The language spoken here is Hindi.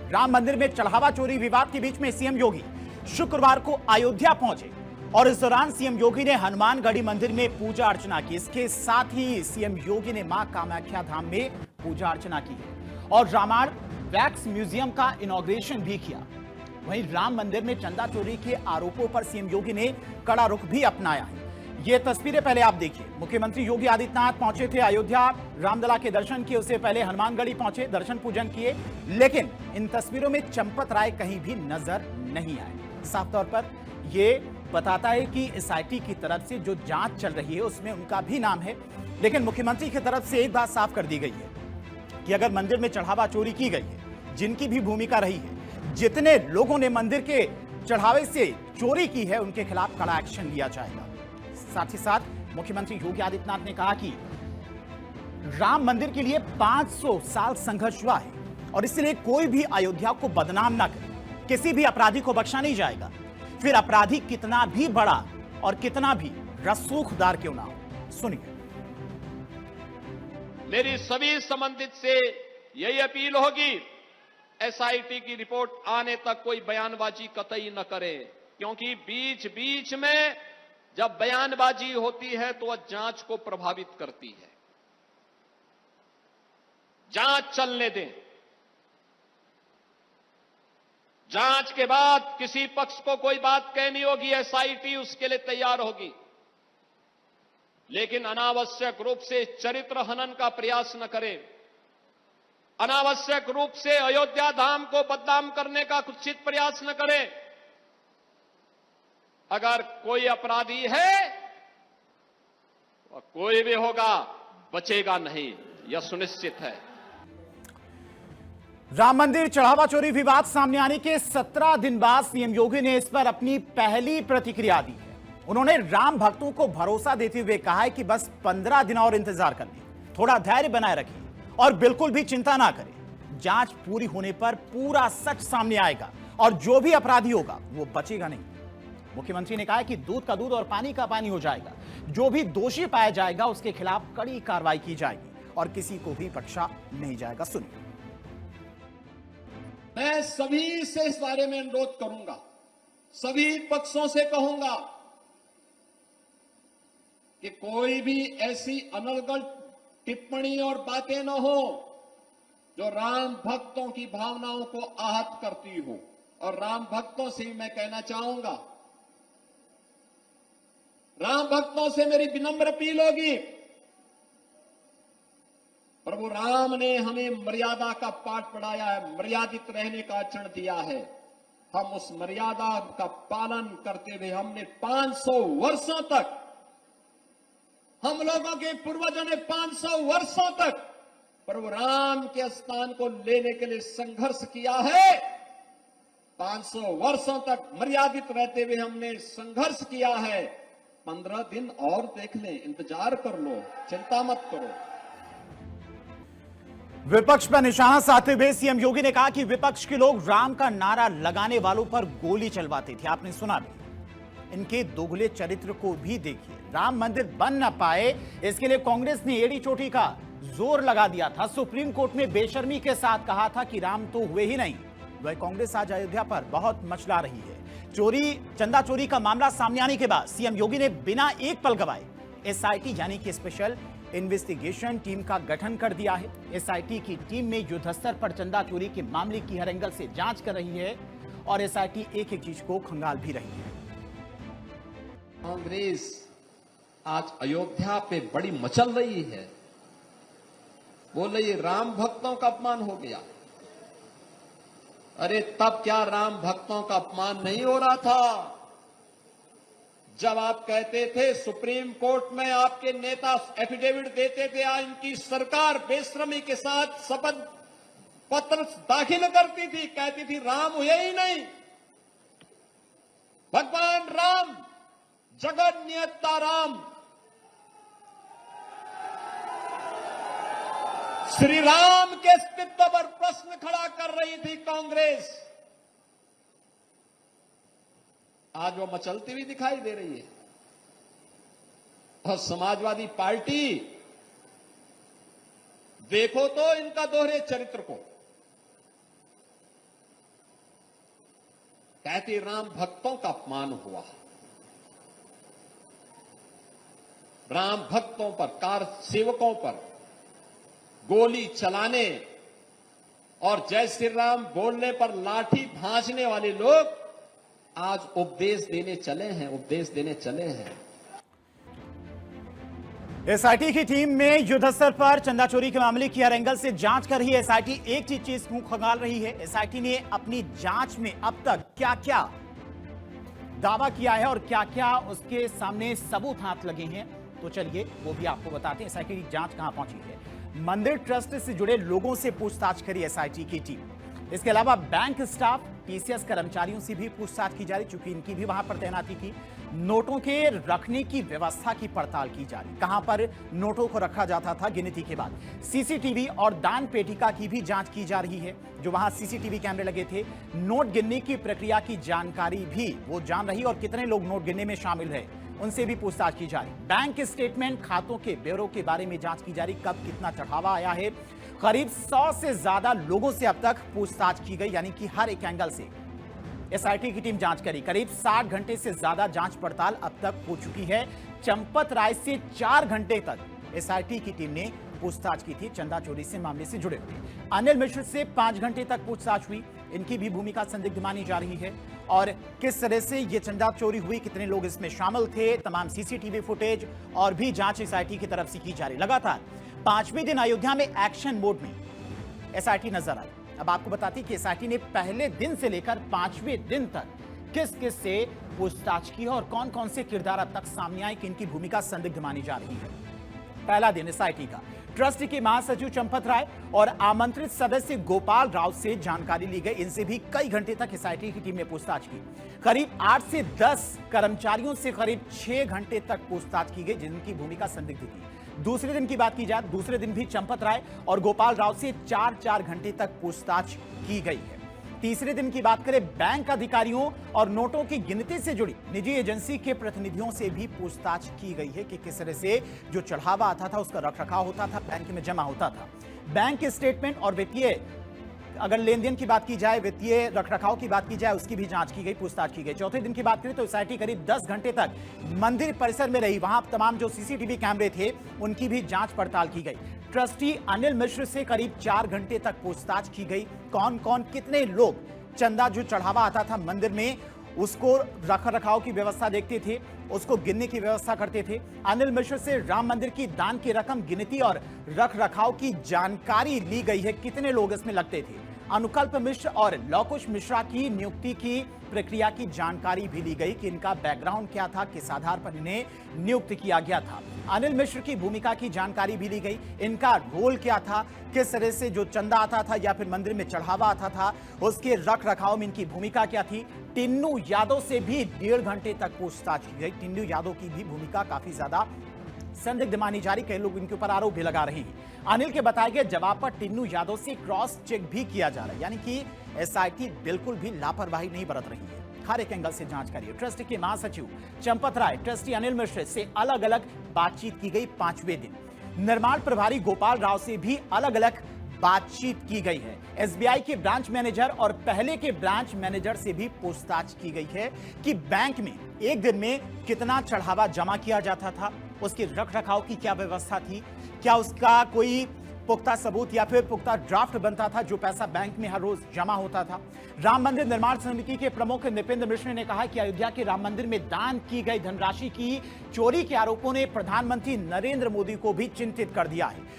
राम मंदिर में चढ़ावा चोरी विवाद के बीच में सीएम योगी शुक्रवार को अयोध्या पहुंचे और इस दौरान सीएम योगी ने हनुमानगढ़ी मंदिर में पूजा अर्चना की। इसके साथ ही सीएम योगी ने मां कामाख्या धाम में पूजा अर्चना की और रामायण वैक्स म्यूजियम का इनॉग्रेशन भी किया। वहीं राम मंदिर में चंदा चोरी के आरोपों पर सीएम योगी ने कड़ा रुख भी अपनाया है। ये तस्वीरें पहले आप देखिए। मुख्यमंत्री योगी आदित्यनाथ पहुंचे थे अयोध्या, रामलला के दर्शन किए, उससे पहले हनुमानगढ़ी पहुंचे, दर्शन पूजन किए, लेकिन इन तस्वीरों में चंपत राय कहीं भी नजर नहीं आए। साफ तौर पर यह बताता है कि एसआईटी की तरफ से जो जांच चल रही है उसमें उनका भी नाम है, लेकिन मुख्यमंत्री की तरफ से एक बात साफ कर दी गई है कि अगर मंदिर में चढ़ावा चोरी की गई है, जिनकी भी भूमिका रही है, जितने लोगों ने मंदिर के चढ़ावे से चोरी की है, उनके खिलाफ कड़ा एक्शन लिया जाएगा। साथ ही साथ मुख्यमंत्री योगी आदित्यनाथ ने कहा कि राम मंदिर के लिए 500 साल संघर्ष हुआ है और इसलिए कोई भी अयोध्या को बदनाम ना करे, किसी भी अपराधी को बख्शा नहीं जाएगा, फिर अपराधी कितना भी बड़ा और कितना भी रसूखदार क्यों ना हो। सुनिए। मेरी सभी संबंधित से यही अपील होगी, एसआईटी की रिपोर्ट आने तक कोई बयानबाजी कतई न करे, क्योंकि बीच बीच में जब बयानबाजी होती है तो वह जांच को प्रभावित करती है। जांच चलने दें। जांच के बाद किसी पक्ष को कोई बात कहनी होगी, एसआईटी उसके लिए तैयार होगी, लेकिन अनावश्यक रूप से चरित्र हनन का प्रयास न करें, अनावश्यक रूप से अयोध्या धाम को बदनाम करने का कुत्सित प्रयास न करें। अगर कोई अपराधी है, वह कोई भी होगा, बचेगा नहीं, यह सुनिश्चित है। राम मंदिर चढ़ावा चोरी विवाद सामने आने के 17 दिन बाद सीएम योगी ने इस पर अपनी पहली प्रतिक्रिया दी है। उन्होंने राम भक्तों को भरोसा देते हुए कहा है कि बस 15 दिन और इंतजार कर लें, थोड़ा धैर्य बनाए रखें और बिल्कुल भी चिंता ना करें। जांच पूरी होने पर पूरा सच सामने आएगा और जो भी अपराधी होगा वो बचेगा नहीं। मुख्यमंत्री ने कहा कि दूध का दूध और पानी का पानी हो जाएगा, जो भी दोषी पाया जाएगा उसके खिलाफ कड़ी कार्रवाई की जाएगी और किसी को भी बख्शा नहीं जाएगा। सुनिए। मैं सभी से इस बारे में अनुरोध करूंगा, सभी पक्षों से कहूंगा कि कोई भी ऐसी अनर्गल टिप्पणी और बातें न हो जो राम भक्तों की भावनाओं को आहत करती हो। और राम भक्तों से मैं कहना चाहूंगा, राम भक्तों से मेरी विनम्र अपील होगी, प्रभु राम ने हमें मर्यादा का पाठ पढ़ाया है, मर्यादित रहने का आचरण दिया है। हम उस मर्यादा का पालन करते हुए हमने 500 वर्षों तक, हम लोगों के पूर्वजों ने 500 वर्षों तक प्रभु राम के स्थान को लेने के लिए संघर्ष किया है। 500 वर्षों तक मर्यादित रहते हुए हमने संघर्ष किया है। 15 दिन और देख लें, इंतजार कर लो, चिंता मत करो। विपक्ष पर निशाना साधते हुए सीएम योगी ने कहा कि विपक्ष के लोग राम का नारा लगाने वालों पर गोली चलवाते थे, आपने सुना भी। इनके दोगले चरित्र को भी देखिए। राम मंदिर बन न पाए इसके लिए कांग्रेस ने एड़ी चोटी का जोर लगा दिया था, सुप्रीम कोर्ट में बेशर्मी के साथ कहा था कि राम तो हुए ही नहीं। वह कांग्रेस आज अयोध्या पर बहुत मचला रही है। चंदा चोरी का मामला सामने आने के बाद सीएम योगी ने बिना एक पल गवाए एसआईटी यानी कि स्पेशल इन्वेस्टिगेशन टीम का गठन कर दिया है। एसआईटी की टीम में युद्ध स्तर पर चंदा चोरी के मामले की हर एंगल से जांच कर रही है और एसआईटी एक एक चीज को खंगाल भी रही है। कांग्रेस आज अयोध्या पे बड़ी मचल रही है, बोल रही है राम भक्तों का अपमान हो गया। अरे तब क्या राम भक्तों का अपमान नहीं हो रहा था? जब आप कहते थे, सुप्रीम कोर्ट में आपके नेता एफिडेविट देते थे, आज इनकी सरकार बेशर्मी के साथ शपथ पत्र दाखिल करती थी, कहती थी राम हुए ही नहीं। भगवान राम, जगत नियंता राम, श्री राम के अस्तित्व पर प्रश्न खड़ा कर रही थी कांग्रेस। आज वो मचलती हुई दिखाई दे रही है। और समाजवादी पार्टी, देखो तो इनका दोहरे चरित्र को। कहते राम भक्तों का अपमान हुआ। राम भक्तों पर, कार सेवकों पर गोली चलाने और जय श्री राम बोलने पर लाठी भांजने वाले लोग आज उपदेश देने चले हैं। एसआईटी की टीम में युद्ध स्तर पर चंदा चोरी के मामले की हर एंगल से जांच कर रही है। एसआईटी एक चीज मुंह खंगाल रही है। एसआईटी ने अपनी जांच में अब तक क्या क्या दावा किया है और क्या क्या उसके सामने सबूत हाथ लगे हैं, तो चलिए वो भी आपको बताते हैं। एसआईटी की जांच कहां पहुंची है। मंदिर ट्रस्ट से जुड़े लोगों से पूछताछ करी एसआईटी की टीम। इसके अलावा बैंक स्टाफ, टीसीएस कर्मचारियों से भी पूछताछ की जा रही, चूंकि इनकी भी वहां पर तैनाती थी। नोटों के रखने की व्यवस्था की पड़ताल की जा रही, कहां पर नोटों को रखा जाता था गिनती के बाद। सीसीटीवी और दान पेटिका की भी जांच की जा रही है, जो वहां सीसीटीवी कैमरे लगे थे। नोट गिनने की प्रक्रिया की जानकारी भी वो जान रही और कितने लोग नोट गिनने में शामिल है उनसे भी पूछताछ की जा रही। बैंक स्टेटमेंट, खातों के ब्यौरों के बारे में जांच की जा रही, कब कितना चढ़ावा आया है। करीब 100 से ज्यादा लोगों से अब तक पूछताछ की गई, यानी कि हर एक एंगल से एसआईटी की टीम जांच करी। करीब 60 घंटे से ज्यादा जांच पड़ताल अब तक हो चुकी है। चंपत राय से 4 घंटे तक एसआईटी की टीम ने पूछताछ की थी चंदा चोरी से मामले से जुड़े हुए। अनिल मिश्र से 5 घंटे तक पूछताछ हुई, इनकी भी भूमिका संदिग्ध मानी जा रही है। और किस तरह से ये चंदा चोरी हुई, कितने लोग इसमें शामिल थे, तमाम सीसीटीवी फुटेज और भी जांच एसआईटी की तरफ से की जा रही। लगातार 5वें दिन अयोध्या में एक्शन मोड में एसआईटी नजर आई। अब आपको बताती कि एसआईटी ने पहले दिन से लेकर 5वें दिन तक किस किस से पूछताछ की है और कौन कौन से किरदार अब तक सामने आए कि इनकी भूमिका संदिग्ध मानी जा रही है। पहला दिन एसआईटी का ट्रस्ट के महासचिव चंपत राय और आमंत्रित सदस्य गोपाल राव से जानकारी ली गई। इनसे भी कई घंटे तक एसआईटी की टीम ने पूछताछ की। करीब 8 से 10 कर्मचारियों से करीब 6 घंटे तक पूछताछ की गई, जिनकी भूमिका संदिग्ध थी। दूसरे दिन की बात की जाए, दूसरे दिन भी चंपत राय और गोपाल राव से 4-4 घंटे तक पूछताछ की गई है। तीसरे दिन की बात करें, बैंक अधिकारियों और नोटों की गिनती से जुड़ी निजी एजेंसी के प्रतिनिधियों से भी पूछताछ की गई है कि किस तरह से जो चढ़ावा आता था उसका रखरखाव होता था, बैंक में जमा होता था। बैंक स्टेटमेंट और वित्तीय, अगर लेन देन की बात की जाए, वित्तीय रखरखाव की बात की जाए, उसकी भी जांच की गई, पूछताछ की गई। चौथे दिन की बात करें तो एसआईटी करीब 10 घंटे तक मंदिर परिसर में रही, वहां तमाम जो सीसीटीवी कैमरे थे उनकी भी जांच पड़ताल की गई। ट्रस्टी अनिल मिश्र से करीब 4 घंटे तक पूछताछ की गई। कौन कौन, कितने लोग चंदा जो चढ़ावा आता था मंदिर में उसको रख रखाव की व्यवस्था देखते थे, उसको गिनने की व्यवस्था करते थे। अनिल मिश्र से राम मंदिर की दान की रकम, गिनती और रख रखाव की जानकारी ली गई है, कितने लोग इसमें लगते थे। अनुकल्प मिश्र और लौकुश मिश्रा की नियुक्ति की प्रक्रिया की जानकारी भी ली गई कि इनका बैकग्राउंड क्या था, किस आधार पर इन्हें नियुक्त किया गया था। अनिल मिश्र की भूमिका की जानकारी भी ली गई, इनका रोल क्या था, किस तरह से जो चंदा आता था या फिर मंदिर में चढ़ावा आता था उसके रख रखाव में इनकी भूमिका क्या थी। टिन्नू यादव से भी 1.5 घंटे तक पूछताछ की गई। टिन्नू यादव की भी भूमिका काफी ज्यादा संदिग्ध मानी जा रही, कई लोग इनके ऊपर आरोप भी लगा रहे हैं। अनिल के बताए गए जवाब पर टिन्नू यादव से क्रॉस चेक भी किया जा रहा है, यानी कि एसआईटी बिल्कुल भी लापरवाही नहीं बरत रही है, हर एक एंगल से जांच करिए। ट्रस्ट के महासचिव चंपत राय, ट्रस्टी अनिल मिश्र से अलग अलग बातचीत की गई 5वें दिन। निर्माण प्रभारी गोपाल राव से भी अलग अलग बातचीत की गई है। एसबीआई के ब्रांच मैनेजर और पहले के ब्रांच मैनेजर से भी पूछताछ की गई है कि बैंक में एक दिन में कितना चढ़ावा जमा किया जाता था, उसके रख रखाव की क्या व्यवस्था थी, क्या उसका कोई पुख्ता सबूत या फिर पुख्ता ड्राफ्ट बनता था जो पैसा बैंक में हर रोज जमा होता था। राम मंदिर निर्माण समिति के प्रमुख निपेंद्र मिश्र ने कहा कि अयोध्या के राम मंदिर में दान की गई धनराशि की चोरी के आरोपों ने प्रधानमंत्री नरेंद्र मोदी को भी चिंतित कर दिया है।